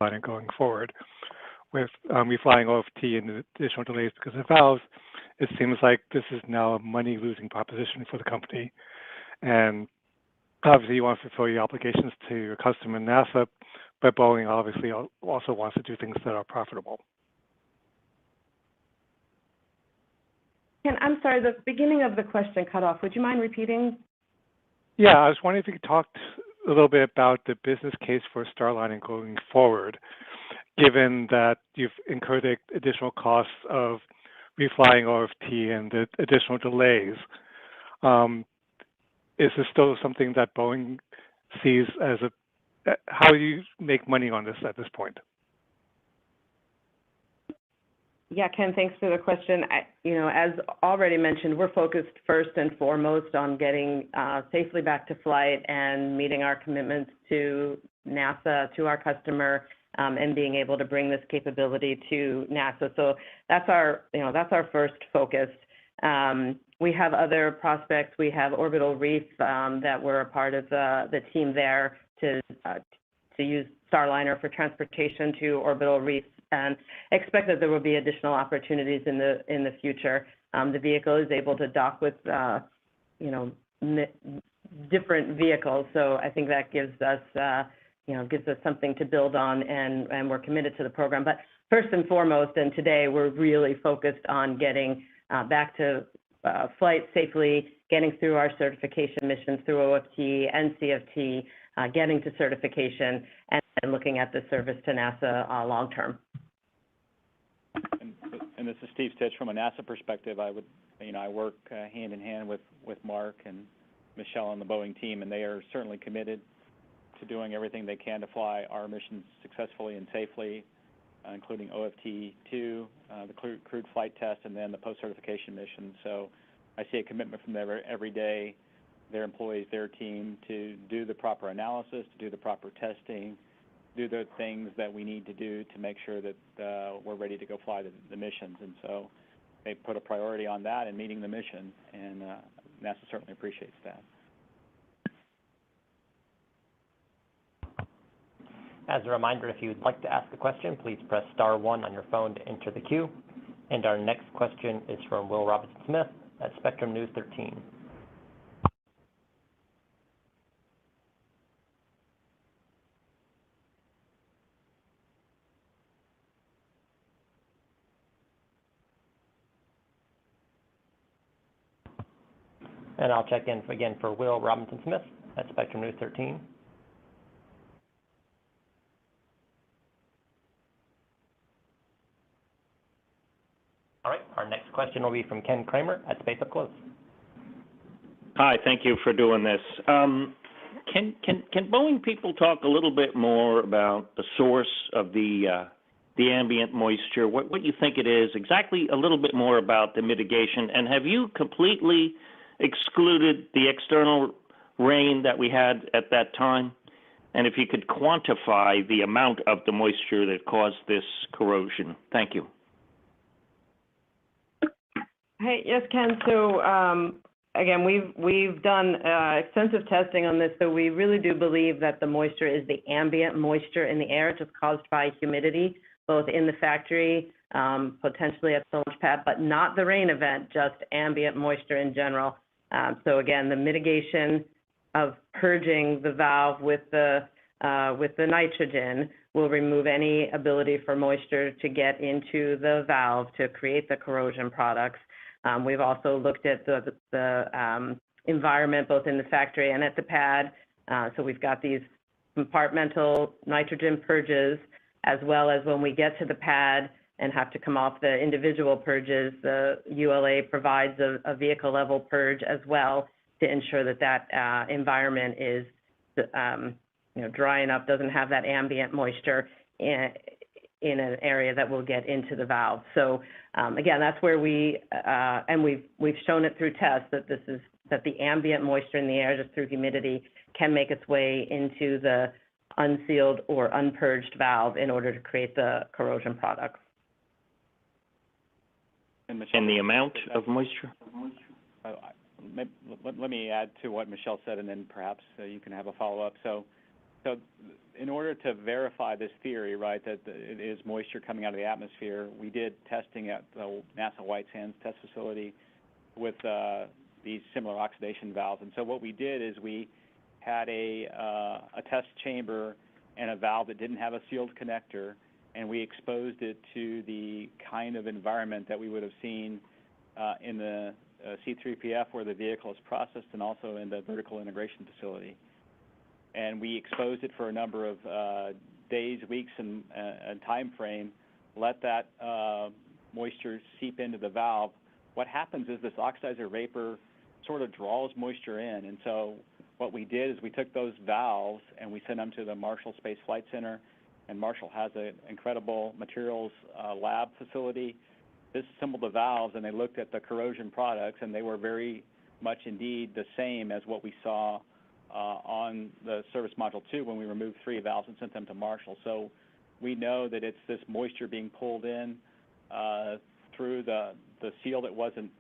And going forward with reflying OFT and the additional delays because of valves, it seems like this is now a money-losing proposition for the company. And obviously you want to fulfill your obligations to your customer, NASA, but Boeing obviously also wants to do things that are profitable. Ken, I'm sorry, the beginning of the question cut off. Would you mind repeating? Yeah, I was wondering if you could talk a little bit about the business case for Starliner going forward, given that you've incurred the additional costs of reflying OFT and the additional delays. Is this still something that Boeing sees as how do you make money on this at this point? Yeah, Ken, thanks for the question. As already mentioned, we're focused first and foremost on getting safely back to flight and meeting our commitments to NASA, to our customer, and being able to bring this capability to NASA. So that's our first focus. We have other prospects. We have Orbital Reef that we're a part of the team there to use Starliner for transportation to Orbital Reef, and expect that there will be additional opportunities in the future. The vehicle is able to dock with different vehicles, so I think that gives us something to build on, and we're committed to the program. But first and foremost, and today we're really focused on getting back to flight safely, getting through our certification missions through OFT and CFT, getting to certification, and looking at the service to NASA long term. And this is Steve Stich. From a NASA perspective, I work hand in hand with Mark and Michelle and the Boeing team, and they are certainly committed to doing everything they can to fly our missions successfully and safely, including OFT-2, the crewed flight test, and then the post-certification mission. So I see a commitment from them every day, their employees, their team, to do the proper analysis, to do the proper testing, do the things that we need to do to make sure that we're ready to go fly the missions. And so they put a priority on that and meeting the mission, and NASA certainly appreciates that. As a reminder, if you'd like to ask a question, please press star 1 on your phone to enter the queue. And our next question is from Will Robinson-Smith at Spectrum News 13. And I'll check in again for Will Robinson-Smith at Spectrum News 13. All right, our next question will be from Ken Kramer at Space Up Close. Hi, thank you for doing this. Can Boeing people talk a little bit more about the source of the ambient moisture, what you think it is, exactly a little bit more about the mitigation, and have you completely excluded the external rain that we had at that time? And if you could quantify the amount of the moisture that caused this corrosion. Thank you. Hey, yes, Ken. So again, we've done extensive testing on this. So we really do believe that the moisture is the ambient moisture in the air, just caused by humidity, both in the factory, potentially at the launch pad, but not the rain event, just ambient moisture in general. So again, the mitigation of purging the valve with the nitrogen will remove any ability for moisture to get into the valve to create the corrosion products. We've also looked at the environment both in the factory and at the pad. So we've got these compartmental nitrogen purges, as well as when we get to the pad and have to come off the individual purges, the ULA provides a vehicle level purge as well to ensure that that environment is dry enough, doesn't have that ambient moisture in an area that will get into the valve. So again, that's where and we've shown it through tests that the ambient moisture in the air, just through humidity, can make its way into the unsealed or unpurged valve in order to create the corrosion products. And the amount of moisture? Let me add to what Michelle said, and then perhaps you can have a follow-up. So in order to verify this theory, right, that it is moisture coming out of the atmosphere, we did testing at the NASA White Sands test facility with these similar oxidation valves. And so what we did is we had a test chamber and a valve that didn't have a sealed connector, and we exposed it to the kind of environment that we would have seen in the C3PF where the vehicle is processed, and also in the vertical integration facility. And we exposed it for a number of days, weeks, and time frame, let that moisture seep into the valve. What happens is this oxidizer vapor sort of draws moisture in, and so what we did is we took those valves and we sent them to the Marshall Space Flight Center, and Marshall has an incredible materials lab facility. Disassembled the valves, and they looked at the corrosion products, and they were very much indeed the same as what we saw on the service module 2 when we removed 3 valves and sent them to Marshall. So we know that it's this moisture being pulled in through the seal that wasn't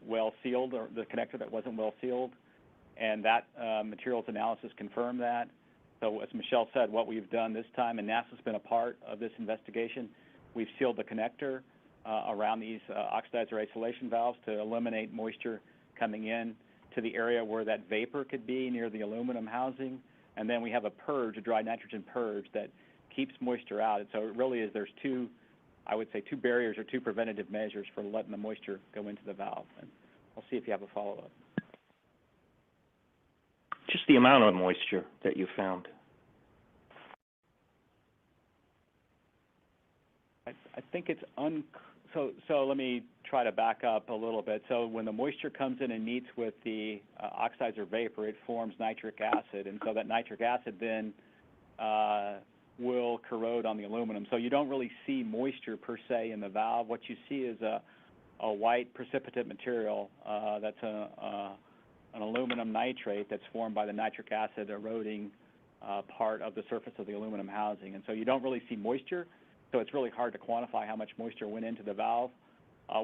well sealed, or the connector that wasn't well sealed, and that materials analysis confirmed that. So as Michelle said, what we've done this time, and NASA's been a part of this investigation, we've sealed the connector around these oxidizer isolation valves to eliminate moisture coming in to the area where that vapor could be near the aluminum housing. And then we have a purge, a dry nitrogen purge, that keeps moisture out. And so it really is, there's two barriers or two preventative measures for letting the moisture go into the valve. And I'll see if you have a follow-up. Just the amount of moisture that you found. I think it's so let me try to back up a little bit. So when the moisture comes in and meets with the oxidizer vapor, it forms nitric acid, and so that nitric acid then will corrode on the aluminum. So you don't really see moisture per se in the valve. What you see is a white precipitate material that's an aluminum nitrate that's formed by the nitric acid eroding part of the surface of the aluminum housing. And so you don't really see moisture. So it's really hard to quantify how much moisture went into the valve.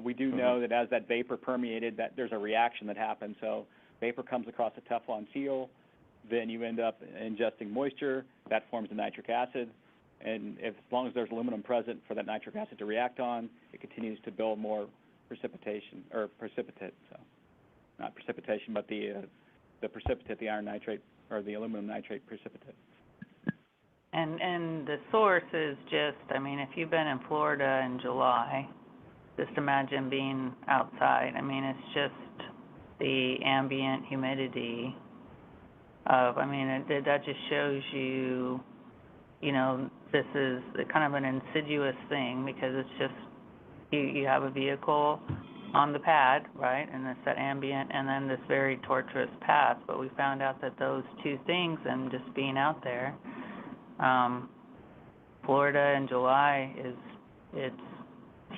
We do know that as that vapor permeated, that there's a reaction that happens. So vapor comes across a Teflon seal, then you end up ingesting moisture, that forms the nitric acid, and as long as there's aluminum present for that nitric acid to react on, it continues to build more precipitate. So not precipitation, but the precipitate, the iron nitrate or the aluminum nitrate precipitate. And the source is just, I mean, if you've been in Florida in July, just imagine being outside. I mean, it's just the ambient humidity of, I mean, that just shows you, you know, this is kind of an insidious thing, because it's just, you have a vehicle on the pad, right, and it's that ambient, and then this very tortuous path. But we found out that those two things, and just being out there, Florida in July it's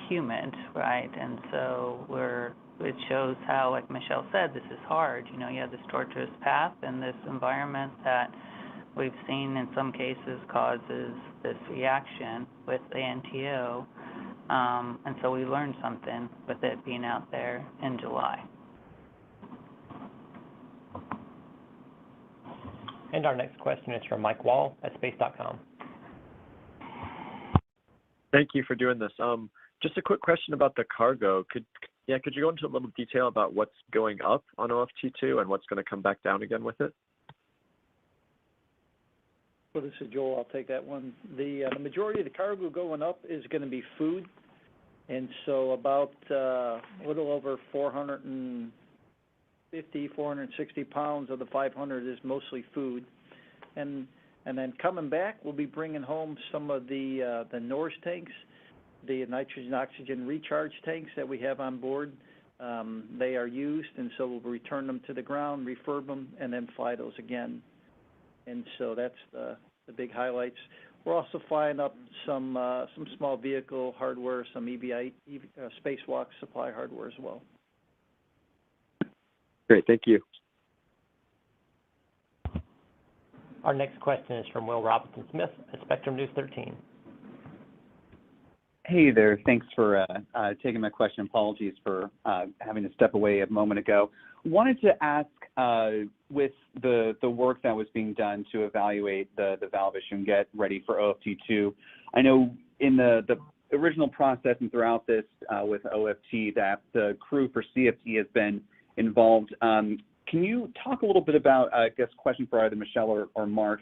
humid, right? And so it shows how, like Michelle said, this is hard. You know, you have this tortuous path and this environment that we've seen in some cases causes this reaction with the NTO. And so we learned something with it being out there in July. And our next question is from Mike Wall at space.com. Thank you for doing this. Just a quick question about the cargo. Could you go into a little detail about what's going up on OFT-2 and what's going to come back down again with it? Well, this is Joel. I'll take that one. The majority of the cargo going up is going to be food, and so about a little over 450, 460 pounds of the 500 is mostly food, and then coming back, we'll be bringing home some of the NORS tanks, the nitrogen oxygen recharge tanks that we have on board. They are used, and so we'll return them to the ground, refurb them, and then fly those again. And so that's the big highlights. We're also flying up some small vehicle hardware, some spacewalk supply hardware as well. Great, thank you. Our next question is from Will Robinson-Smith at Spectrum News 13. Hey there. Thanks for taking my question. Apologies for having to step away a moment ago. Wanted to ask, with the work that was being done to evaluate the valve issue and get ready for OFT-2, I know in the original process and throughout this with OFT that the crew for CFT has been involved. Can you talk a little bit about, I guess, question for either Michelle or Mark,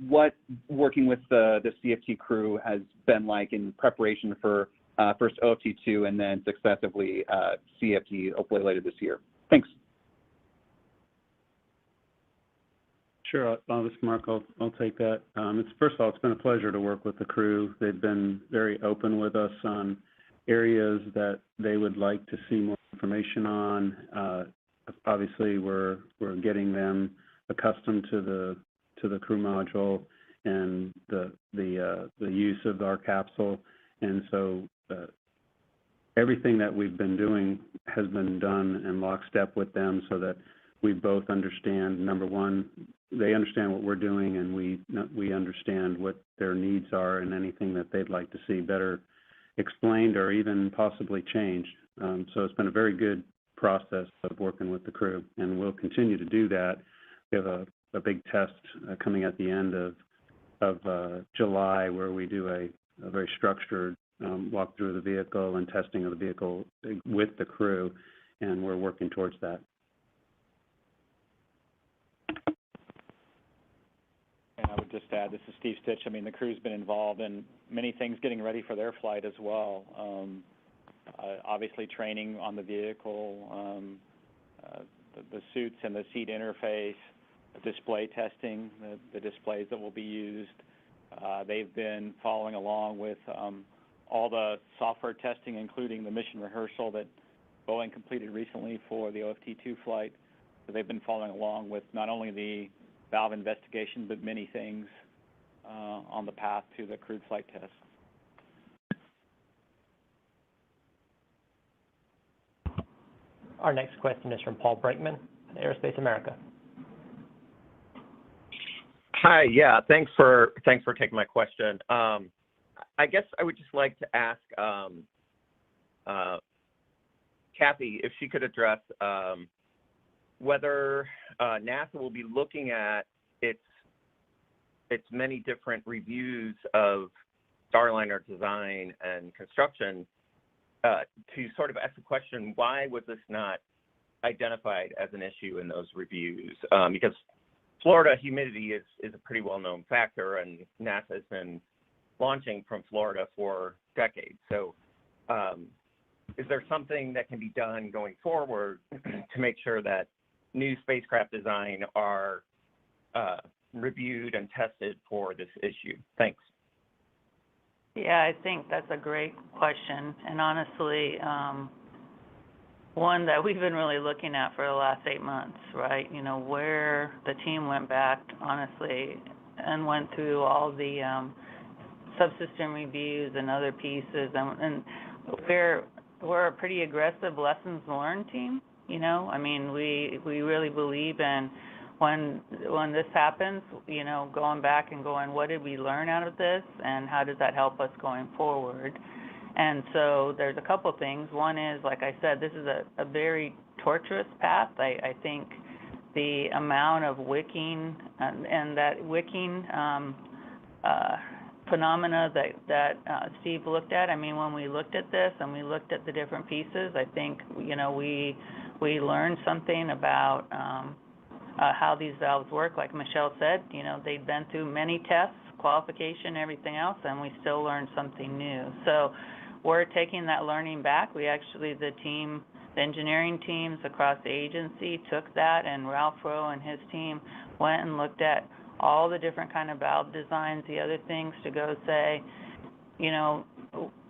what working with the CFT crew has been like in preparation for first OFT-2 and then successively CFT hopefully later this year? Thanks. Sure, this is Mark. I'll take that. First of all, it's been a pleasure to work with the crew. They've been very open with us on areas that they would like to see more information on. Obviously, we're getting them accustomed to the crew module and the use of our capsule, and so everything that we've been doing has been done in lockstep with them, so that we both understand. Number one, they understand what we're doing, and we understand what their needs are and anything that they'd like to see better explained or even possibly changed. So it's been a very good process of working with the crew, and we'll continue to do that. We have a big test coming at the end of July where we do a very structured walk through the vehicle and testing of the vehicle with the crew, and we're working towards that. And I would just add, this is Steve Stich. I mean, the crew's been involved in many things getting ready for their flight as well. Obviously training on the vehicle, the suits and the seat interface, display testing, the displays that will be used. They've been following along with all the software testing, including the mission rehearsal that Boeing completed recently for the OFT-2 flight. So they've been following along with not only the valve investigation, but many things on the path to the crewed flight test. Our next question is from Paul Brankman at Aerospace America. Hi, yeah, thanks for taking my question. I guess I would just like to ask Kathy if she could address whether NASA will be looking at its many different reviews of Starliner design and construction to sort of ask the question, why was this not identified as an issue in those reviews? Because Florida humidity is a pretty well-known factor, and NASA has been launching from Florida for decades. So is there something that can be done going forward to make sure that new spacecraft design are reviewed and tested for this issue? Thanks. Yeah, I think that's a great question, and honestly, one that we've been really looking at for the last 8 months, right? Where the team went back, honestly, and went through all the subsystem reviews and other pieces, and we're a pretty aggressive lessons learned team. I mean, we really believe in when this happens, going back and going, what did we learn out of this, and how does that help us going forward? And so there's a couple things. One is, like I said, this is a very tortuous path. I think the amount of wicking and that wicking phenomena that Steve looked at. I mean, when we looked at this and we looked at the different pieces, I think, you know, we learned something about how these valves work. Like Michelle said, you know, they'd been through many tests, qualification, everything else, and we still learned something new. So we're taking that learning back. We actually, the engineering teams across the agency took that, and Ralph Rowe and his team went and looked at all the different kind of valve designs, the other things to go say, you know,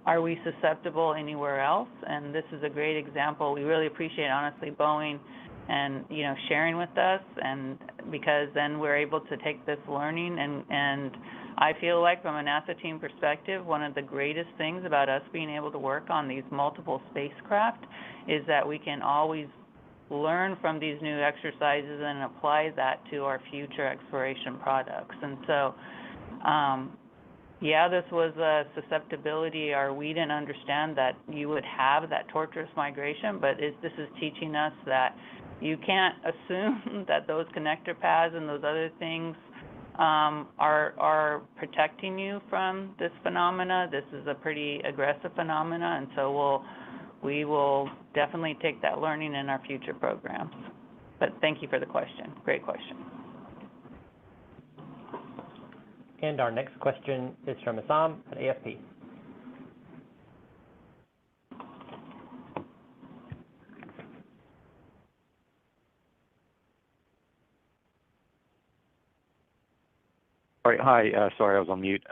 are we susceptible anywhere else? And this is a great example. We really appreciate, honestly, Boeing and, you know, sharing with us, and because then we're able to take this learning, and I feel like from a NASA team perspective, one of the greatest things about us being able to work on these multiple spacecraft is that we can always learn from these new exercises and apply that to our future exploration products. And so, yeah, this was a susceptibility, or we didn't understand that you would have that torturous migration, but this is teaching us that you can't assume that those connector paths and those other things are protecting you from this phenomena. This is a pretty aggressive phenomena, and so we will definitely take that learning in our future programs. But thank you for the question. Great question. And our next question is from Assam at AFP. Sorry, hi. Sorry, I was on mute.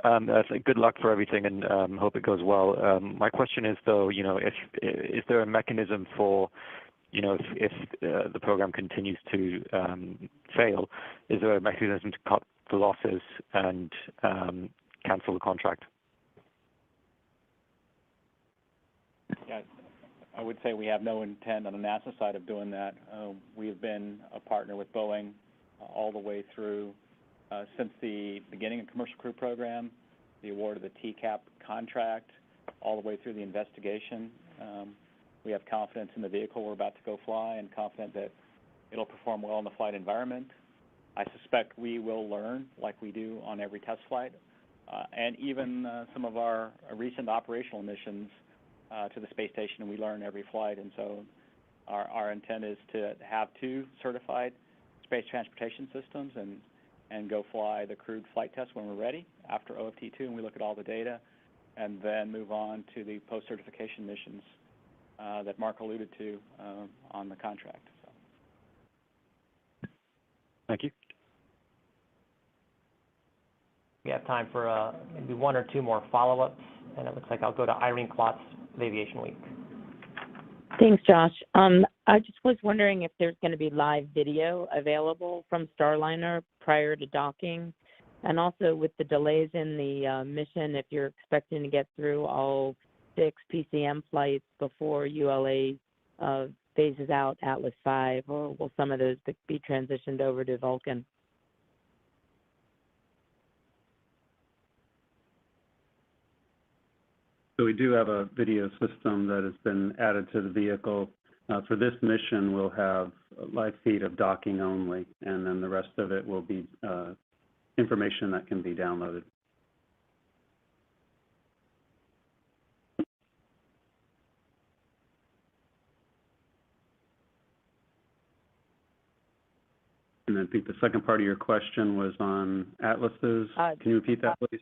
Good luck for everything, and hope it goes well. My question is, though, you know, is there a mechanism for, you know, if the program continues to fail, is there a mechanism to cut the losses and cancel the contract? Yeah, I would say we have no intent on the NASA side of doing that. We've been a partner with Boeing all the way through since the beginning of Commercial Crew Program, the award of the TCAP contract, all the way through the investigation. We have confidence in the vehicle we're about to go fly, and confident that it'll perform well in the flight environment. I suspect we will learn, like we do on every test flight, and even some of our recent operational missions to the space station, we learn every flight. And so our intent is to have 2 certified space transportation systems and go fly the crewed flight test when we're ready after OFT-2, and we look at all the data, and then move on to the post-certification missions that Mark alluded to on the contract. So. Thank you. We have time for maybe 1 or 2 more follow-ups, and it looks like I'll go to Irene Klotz of Aviation Week. Thanks, Josh. I just was wondering if there's going to be live video available from Starliner prior to docking, and also with the delays in the mission, if you're expecting to get through all 6 PCM flights before ULA phases out Atlas V, or will some of those be transitioned over to Vulcan? So we do have a video system that has been added to the vehicle. For this mission, we'll have a live feed of docking only, and then the rest of it will be information that can be downloaded. And I think the second part of your question was on Atlases. Can you repeat that, please?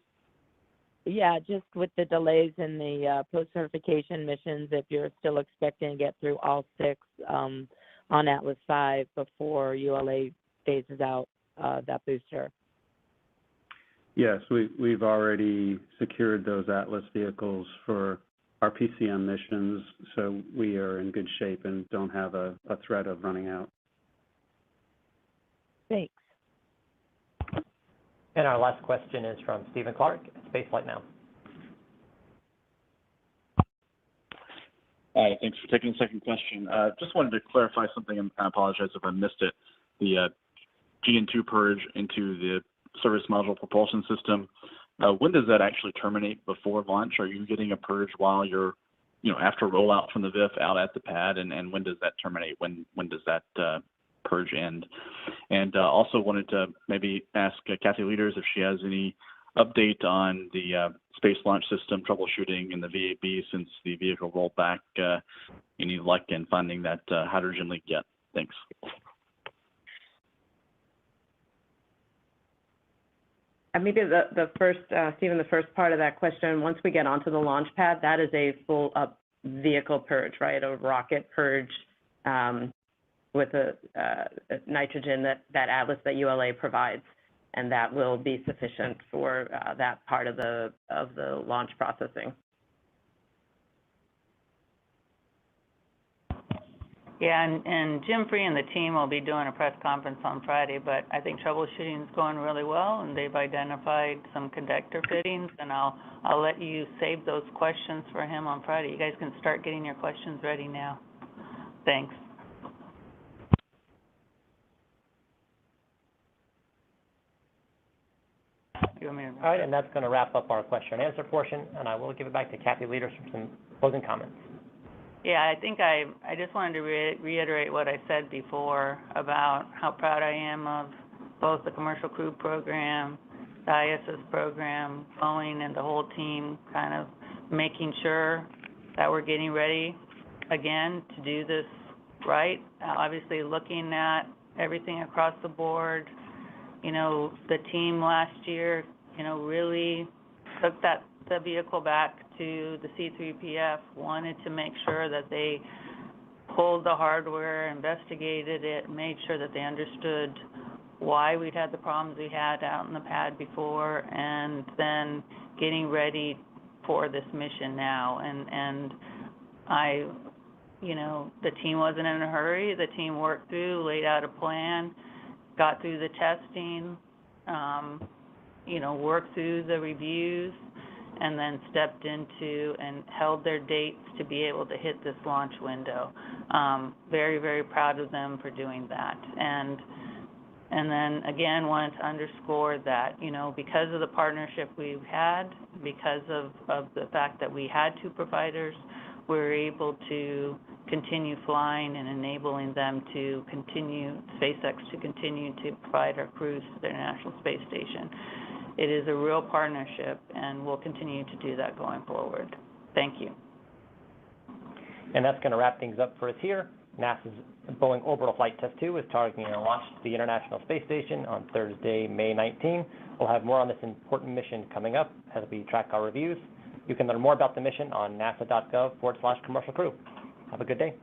Yeah, just with the delays in the post-certification missions, if you're still expecting to get through all 6 on Atlas V before ULA phases out that booster. Yes, we've already secured those Atlas vehicles for our PCM missions, so we are in good shape and don't have a threat of running out. Thanks. And our last question is from Stephen Clark at Spaceflight Now. Hi, thanks for taking the second question. Just wanted to clarify something, and I apologize if I missed it. The GN2 purge into the service module propulsion system, when does that actually terminate before launch? Are you getting a purge while you're, after rollout from the VIF out at the pad, and when does that terminate? When does that purge end? And also wanted to maybe ask Kathryn Lueders if she has any update on the Space Launch System troubleshooting in the VAB since the vehicle rolled back. Any luck in finding that hydrogen leak yet? Thanks. Maybe the first, Stephen, the first part of that question, once we get onto the launch pad, that is a full up vehicle purge, right? A rocket purge with a nitrogen that Atlas, that ULA provides, and that will be sufficient for that part of the launch processing. Yeah, and Jim Free and the team will be doing a press conference on Friday, but I think troubleshooting is going really well, and they've identified some conductor fittings, and I'll let you save those questions for him on Friday. You guys can start getting your questions ready now. Thanks. All right, and that's going to wrap up our question and answer portion, and I will give it back to Kathryn Lueders for some closing comments. Yeah, I think I just wanted to reiterate what I said before about how proud I am of both the Commercial Crew Program, the ISS program, Boeing, and the whole team kind of making sure that we're getting ready again to do this right. Obviously looking at everything across the board. The team last year, really took the vehicle back to the C3PF, wanted to make sure that they pulled the hardware, investigated it, made sure that they understood why we'd had the problems we had out in the pad before, and then getting ready for this mission now. And the team wasn't in a hurry. The team worked through, laid out a plan, got through the testing, worked through the reviews, and then stepped into and held their dates to be able to hit this launch window. Very, very proud of them for doing that. And then again, wanted to underscore that, because of the partnership we've had, because of the fact that we had two providers, we're able to continue flying and enabling them to continue, SpaceX to continue to provide our crews to the International Space Station. It is a real partnership, and we'll continue to do that going forward. Thank you. And that's going to wrap things up for us here. NASA's Boeing Orbital Flight Test 2 is targeting to launch the International Space Station on Thursday, May 19. We'll have more on this important mission coming up as we track our reviews. You can learn more about the mission on nasa.gov/commercial crew. Have a good day.